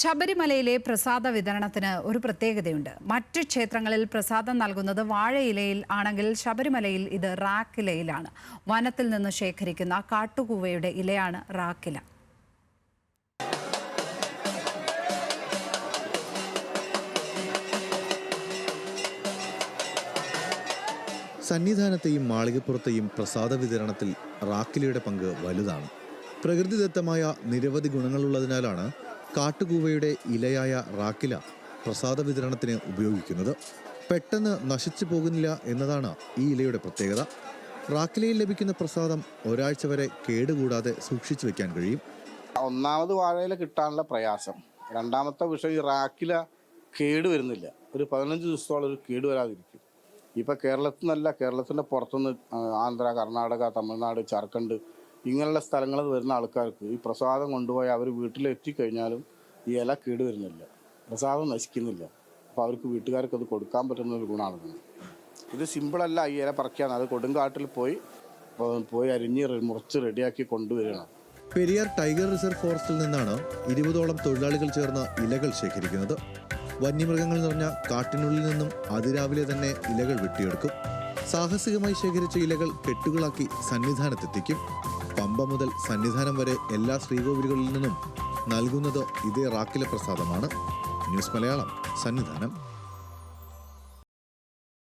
ശബരിമലയിലെ പ്രസാദ വിതരണത്തിന് ഒരു പ്രത്യേകതയുണ്ട്. മറ്റു ക്ഷേത്രങ്ങളിൽ പ്രസാദം നൽകുന്നത് വാഴയിലയിൽ ആണെങ്കിൽ ശബരിമലയിൽ ഇത് റാക്കിലയിലാണ്. വനത്തിൽ നിന്ന് ശേഖരിക്കുന്ന കാട്ടുകൂവയുടെ ഇലയാണ് റാക്കില. സന്നിധാനത്തെയും മാളികപ്പുറത്തെയും പ്രസാദ വിതരണത്തിൽ റാക്കിലയുടെ പങ്ക് വലുതാണ്. പ്രകൃതിദത്തമായ നിരവധി ഗുണങ്ങളുള്ളതിനാലാണ് കാട്ടുകൂവയുടെ ഇലയായ റാക്കില പ്രസാദ വിതരണത്തിന് ഉപയോഗിക്കുന്നത്. പെട്ടെന്ന് നശിച്ചു പോകുന്നില്ല എന്നതാണ് ഈ ഇലയുടെ പ്രത്യേകത. റാക്കിലയിൽ ലഭിക്കുന്ന പ്രസാദം ഒരാഴ്ച വരെ കേടുകൂടാതെ സൂക്ഷിച്ചു വെക്കാൻ കഴിയും. ഒന്നാമത് വാഴയില കിട്ടാനുള്ള പ്രയാസം, രണ്ടാമത്തെ വിഷയം ഈ റാക്കില കേടുവരുന്നില്ല. ഒരു 15 ദിവസത്തോളം ഒരു കേടുവരാതിരിക്കും. ഇപ്പം കേരളത്തിൽ നിന്നല്ല, കേരളത്തിൻ്റെ പുറത്തുനിന്ന് ആന്ധ്ര, കർണാടക, തമിഴ്നാട്, ജാർഖണ്ഡ് ഇങ്ങനെയുള്ള സ്ഥലങ്ങളിൽ വരുന്ന ആൾക്കാർക്ക് ഈ പ്രസാദം കൊണ്ടുപോയി അവർ വീട്ടിലെത്തിക്കഴിഞ്ഞാലും ഈ ഇല കേടുവരുന്നില്ല, പ്രസാദം നശിക്കുന്നില്ല. അപ്പോൾ അവർക്ക് വീട്ടുകാർക്ക് അത് കൊടുക്കാൻ പറ്റുന്ന ഒരു ഗുണമാണ്. ഇത് സിമ്പിളല്ല. ഈ ഇല പറിക്കാൻ അത് കൊടുങ്കാട്ടിൽ പോയി അരിഞ്ഞ് മുറിച്ച് റെഡിയാക്കി കൊണ്ടുവരികയാണ്. പെരിയാർ ടൈഗർ റിസർവ് ഫോറസ്റ്റിൽ നിന്നാണ് 20ഓളം തൊഴിലാളികൾ ചേർന്ന് ഇലകൾ ശേഖരിക്കുന്നത്. വന്യമൃഗങ്ങൾ നിറഞ്ഞ കാട്ടിനുള്ളിൽ നിന്നും അതിരാവിലെ തന്നെ ഇലകൾ വെട്ടിയെടുക്കും. സാഹസികമായി ശേഖരിച്ച ഇലകൾ കെട്ടുകളാക്കി സന്നിധാനത്തെത്തിക്കും. പമ്പ മുതൽ സന്നിധാനം വരെ എല്ലാ ശ്രീകോവിലുകളിൽ നിന്നും നൽകുന്നത് ഇതേ റാക്കില പ്രസാദമാണ്. ന്യൂസ് മലയാളം, സന്നിധാനം.